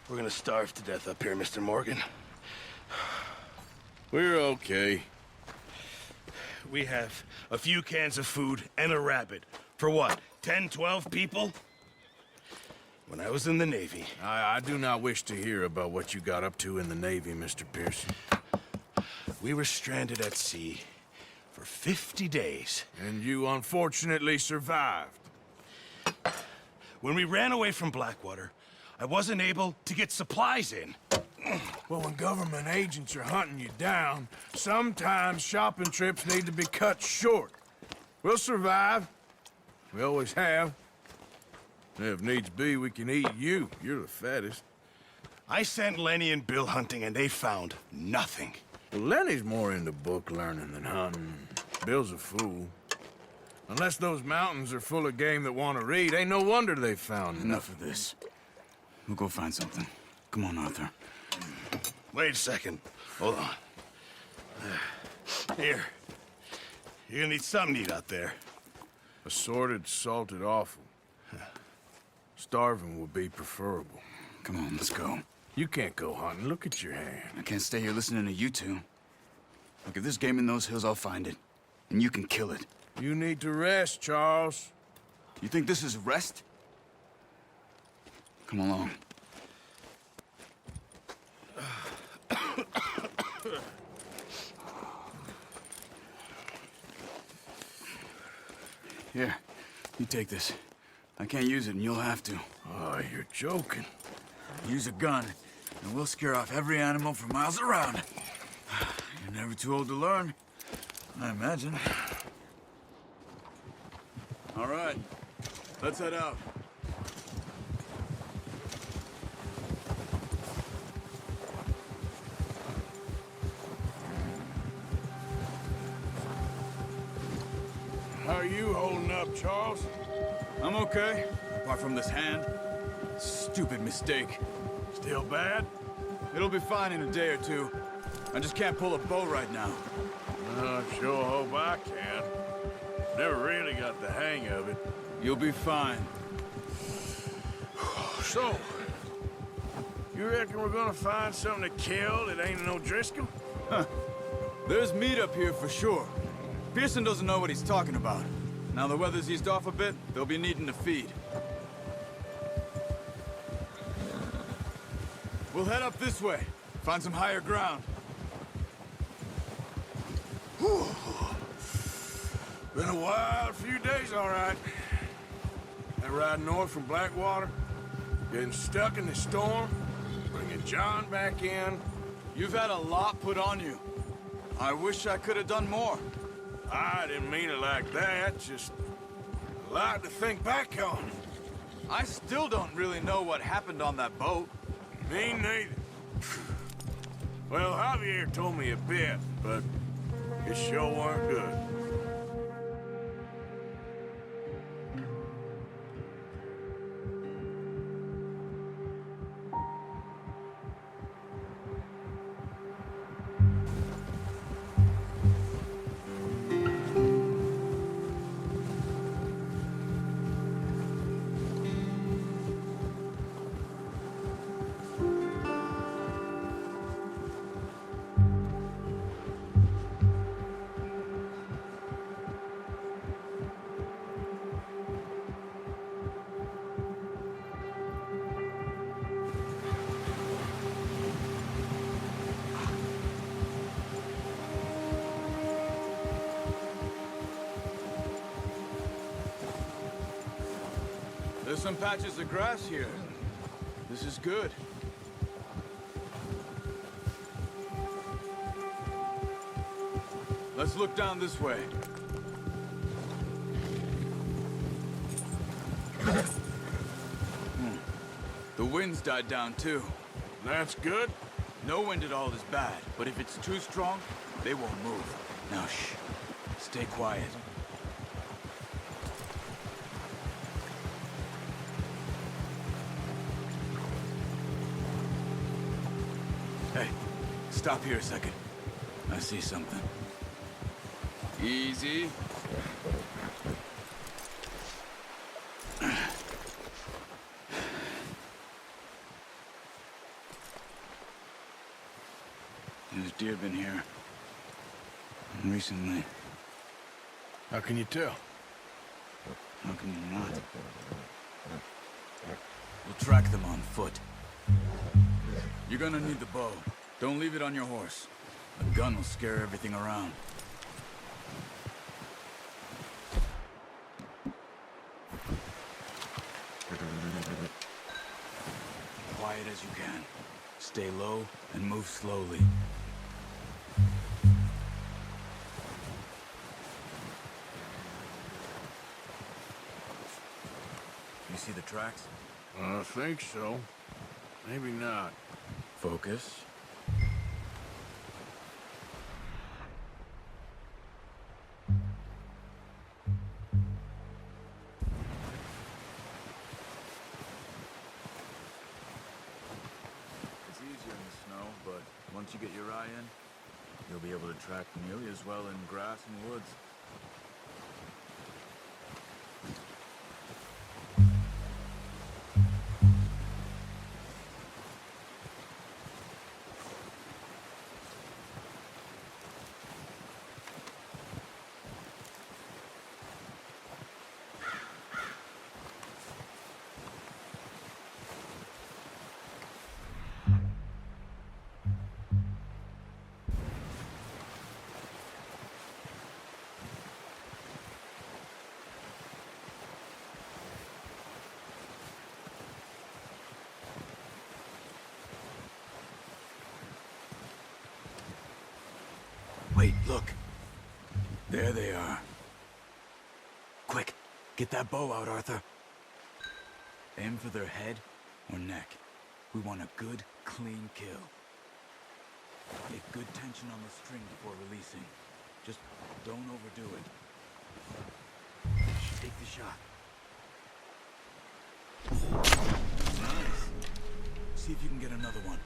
We're gonna starve to death up here, Mr. Morgan. We're okay. We have a few cans of food and a rabbit. For what, 10, 12 people? When I was in the Navy... I do not wish to hear about what you got up to in the Navy, Mr. Pearson. We were stranded at sea for 50 days. And you unfortunately survived. When we ran away from Blackwater, I wasn't able to get supplies in. Well, when government agents are hunting you down, sometimes shopping trips need to be cut short. We'll survive. We always have. If needs be, we can eat you. You're the fattest. I sent Lenny and Bill hunting, and they found nothing. Well, Lenny's more into book learning than hunting. Bill's a fool. Unless those mountains are full of game that want to read, ain't no wonder they found Enough of this. We'll go find something. Come on, Arthur. Wait a second. Hold on. Here. You're gonna need something to eat out there. Assorted, salted offal. Starving would be preferable. Come on, let's go. You can't go hunting. Look at your hand. I can't stay here listening to you two. Look, if there's game in those hills, I'll find it. And you can kill it. You need to rest, Charles. You think this is rest? Come along. Here, you take this. I can't use it, and you'll have to. Oh, you're joking. Use a gun, and we'll scare off every animal for miles around. You're never too old to learn, I imagine. All right, let's head out. How are you holding up, Charles? I'm okay, apart from this hand. Stupid mistake. Still bad? It'll be fine in a day or two. I just can't pull a bow right now. I sure hope I can. Never really got the hang of it. You'll be fine. So, you reckon we're gonna find something to kill that ain't no Driscoll? Huh. There's meat up here for sure. Pearson doesn't know what he's talking about. Now the weather's eased off a bit, they'll be needing to feed. We'll head up this way. Find some higher ground. Whew. Been a wild few days, all right. That ride north from Blackwater, getting stuck in the storm, bringing John back in. You've had a lot put on you. I wish I could have done more. I didn't mean it like that, just a lot to think back on. I still don't really know what happened on that boat. Me neither. Well, Javier told me a bit, but it sure weren't good. There's some patches of grass here. This is good. Let's look down this way. The wind's died down too. That's good. No wind at all is bad, but if it's too strong, they won't move. Now shh. Stay quiet. Hey, stop here a second. I see something. Easy. There's deer been here. And recently. How can you tell? How can you not? We'll track them on foot. You're gonna need the bow. Don't leave it on your horse. A gun will scare everything around. Quiet as you can. Stay low and move slowly. You see the tracks? I think so. Maybe not. Focus. It's easier in the snow, but once you get your eye in, you'll be able to track nearly as well in grass and woods. Wait, look. There they are. Quick, get that bow out, Arthur. Aim for their head or neck. We want a good, clean kill. Get good tension on the string before releasing. Just don't overdo it. Take the shot. Nice. See if you can get another one.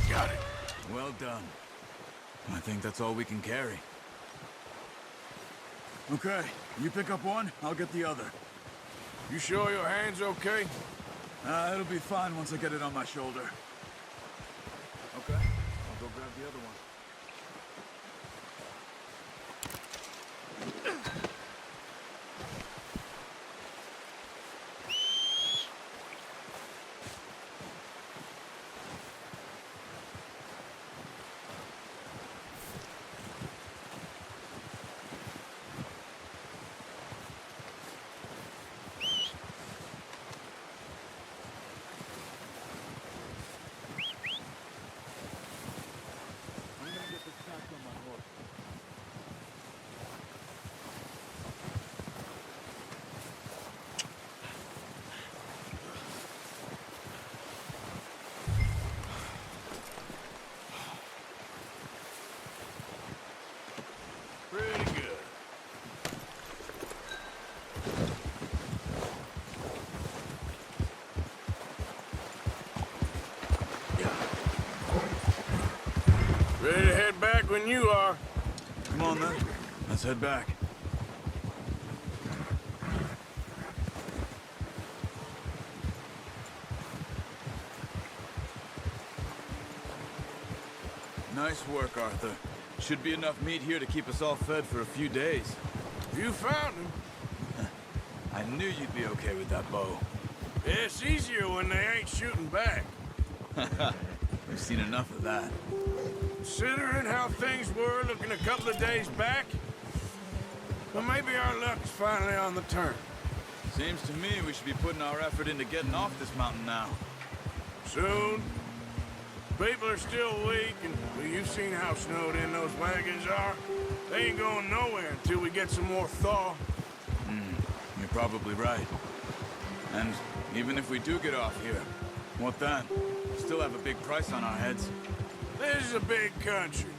Got it. Well done. I think that's all we can carry. Okay, you pick up one, I'll get the other. You sure your hand's okay? It'll be fine once I get it on my shoulder. Okay, I'll go grab the other one. Pretty good. Ready to head back when you are. Come on then, let's head back. Nice work, Arthur. Should be enough meat here to keep us all fed for a few days. You found him. I knew you'd be okay with that bow. It's easier when they ain't shooting back. We've seen enough of that. Considering how things were looking a couple of days back, well, maybe our luck's finally on the turn. Seems to me we should be putting our effort into getting off this mountain now. Soon. People are still weak, and well, you've seen how snowed in those wagons are. They ain't going nowhere until we get some more thaw. You're probably right. And even if we do get off here, what then? Still have a big price on our heads. This is a big country.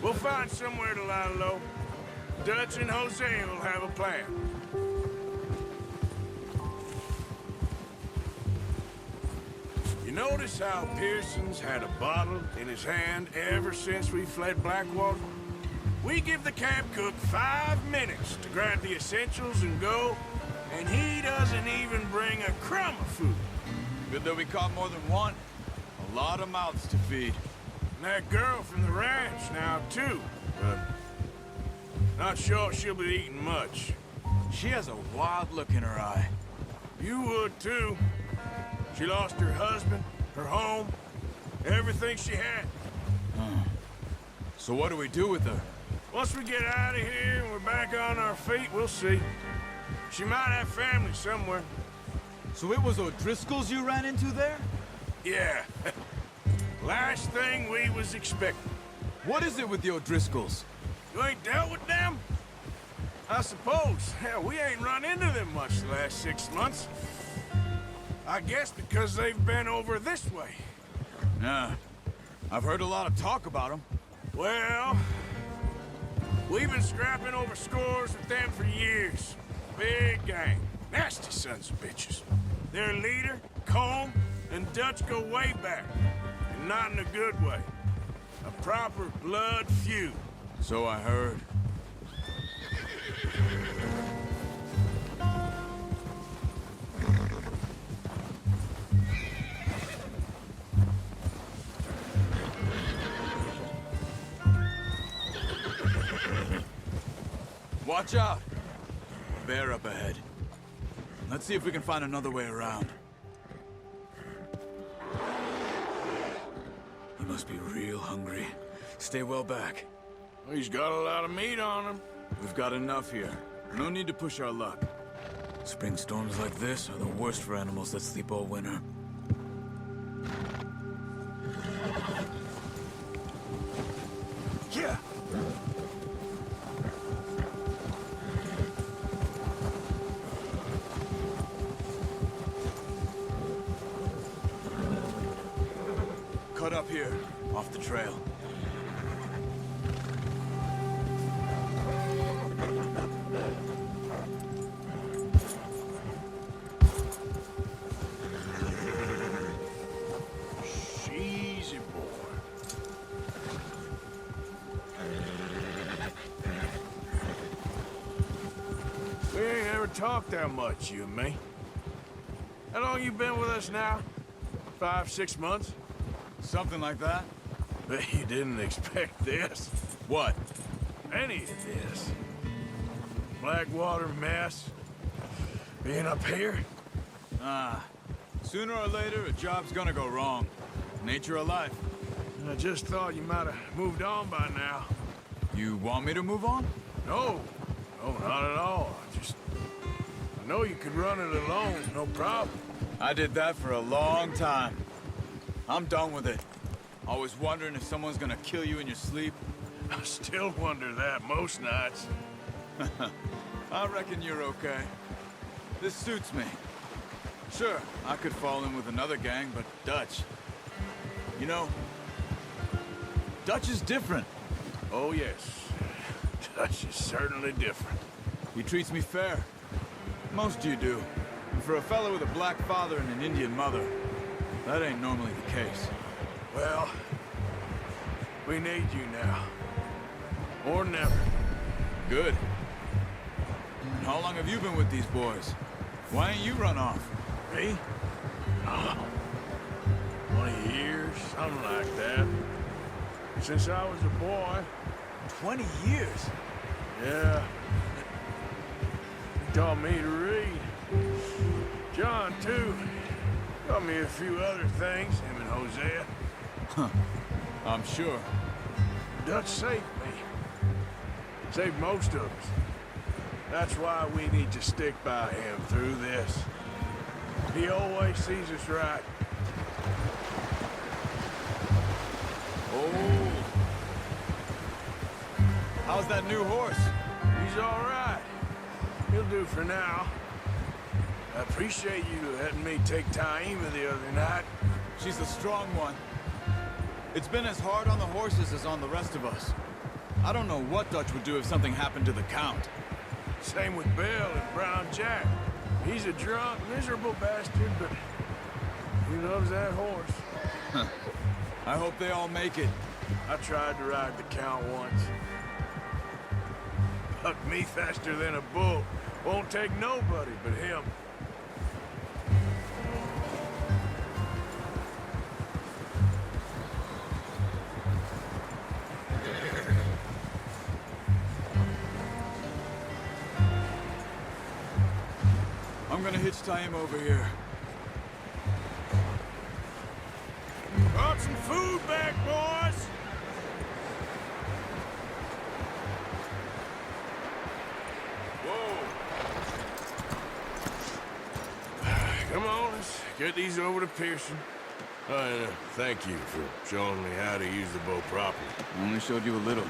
We'll find somewhere to lie low. Dutch and Jose will have a plan. You notice how Pearson's had a bottle in his hand ever since we fled Blackwater? We give the camp cook 5 minutes to grab the essentials and go, and he doesn't even bring a crumb of food. Good that we caught more than one. A lot of mouths to feed. And that girl from the ranch now, too. But not sure she'll be eating much. She has a wild look in her eye. You would, too. She lost her husband, her home, everything she had. So what do we do with her? Once we get out of here and we're back on our feet, we'll see. She might have family somewhere. So it was O'Driscoll's you ran into there? Yeah. Last thing we was expecting. What is it with the O'Driscolls? You ain't dealt with them? I suppose. Hell, we ain't run into them much the last 6 months. I guess because they've been over this way. Nah. I've heard a lot of talk about them. Well, we've been scrapping over scores with them for years. Big gang. Nasty sons of bitches. Their leader, Colm, and Dutch go way back. And not in a good way. A proper blood feud. So I heard. Watch out! Bear up ahead. Let's see if we can find another way around. He must be real hungry. Stay well back. He's got a lot of meat on him. We've got enough here. No need to push our luck. Spring storms like this are the worst for animals that sleep all winter. Yeah. Cut up here, off the trail. Easy boy. We ain't ever talked that much, you and me. How long you been with us now? 5, 6 months? Something like that? Bet you didn't expect this. What? Any of this. Blackwater mess. Being up here. Sooner or later, a job's gonna go wrong. Nature of life. I just thought you might have moved on by now. You want me to move on? No. No, not at all. I know you could run it alone, no problem. I did that for a long time. I'm done with it. Always wondering if someone's gonna kill you in your sleep. I still wonder that most nights. I reckon you're okay. This suits me. Sure, I could fall in with another gang, but Dutch... You know, Dutch is different. Oh, yes. Dutch is certainly different. He treats me fair. Most you do. And for a fellow with a black father and an Indian mother, that ain't normally the case. Well, we need you now. More than ever. Good. And how long have you been with these boys? Why ain't you run off? Me? Oh, 20 years, something like that. Since I was a boy. 20 years? Yeah. He taught me to read. John, too. Taught me a few other things, him and Hosea. I'm sure. Dutch saved me. Saved most of us. That's why we need to stick by him through this. He always sees us right. Oh, How's that new horse? He's all right. He'll do for now. I appreciate you letting me take Taima the other night. She's a strong one. It's been as hard on the horses as on the rest of us. I don't know what Dutch would do if something happened to the Count. Same with Bill and Brown Jack. He's a drunk, miserable bastard, but he loves that horse. I hope they all make it. I tried to ride the Count once. Bucked me faster than a bull. Won't take nobody but him. I'm gonna hitch Taima over here. Brought some food back, boys! Whoa. Come on, let's get these over to Pearson. Thank you for showing me how to use the bow properly. I only showed you a little.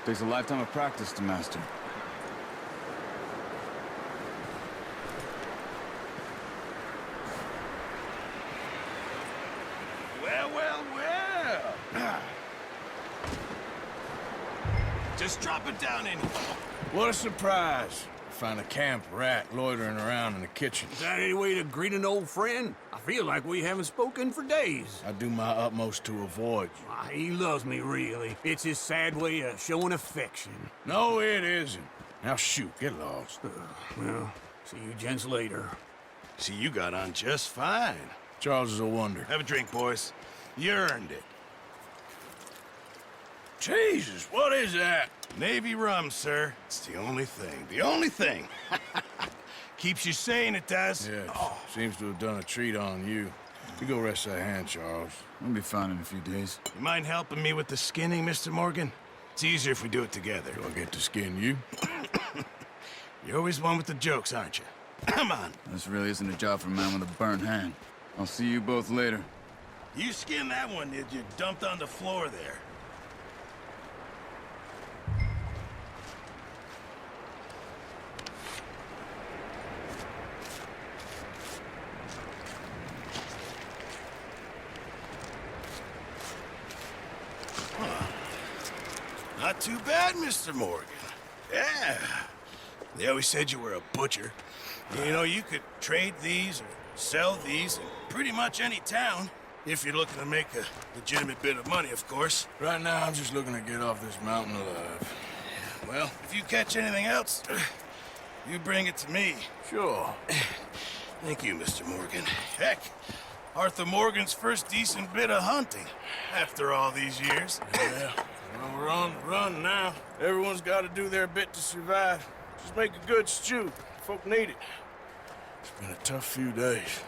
Takes a lifetime of practice to master. Well. Just drop it down in here. What a surprise. Find a camp rat loitering around in the kitchen. Is that any way to greet an old friend? I feel like we haven't spoken for days. I do my utmost to avoid you. He loves me, really. It's his sad way of showing affection. No, it isn't. Now shoot, get lost. Well, see you gents later. See, you got on just fine. Charles is a wonder. Have a drink, boys. You earned it. Jesus, what is that? Navy rum, sir. It's the only thing. The only thing. Keeps you sane, it does. Yes, seems to have done a treat on you. You go rest that hand, Charles. We'll be fine in a few days. You mind helping me with the skinning, Mr. Morgan? It's easier if we do it together. Do I get to skin you? You're always one with the jokes, aren't you? Come on. This really isn't a job for a man with a burnt hand. I'll see you both later. You skinned that one, did you? Dumped on the floor there. Not too bad, Mr. Morgan. Yeah. They always said you were a butcher. You know, you could trade these or sell these in pretty much any town. If you're looking to make a legitimate bit of money, of course. Right now, I'm just looking to get off this mountain alive. Well, if you catch anything else, you bring it to me. Sure. Thank you, Mr. Morgan. Heck, Arthur Morgan's first decent bit of hunting after all these years. Yeah. Well, we're on the run now. Everyone's got to do their bit to survive. Just make a good stew. Folk need it. It's been a tough few days.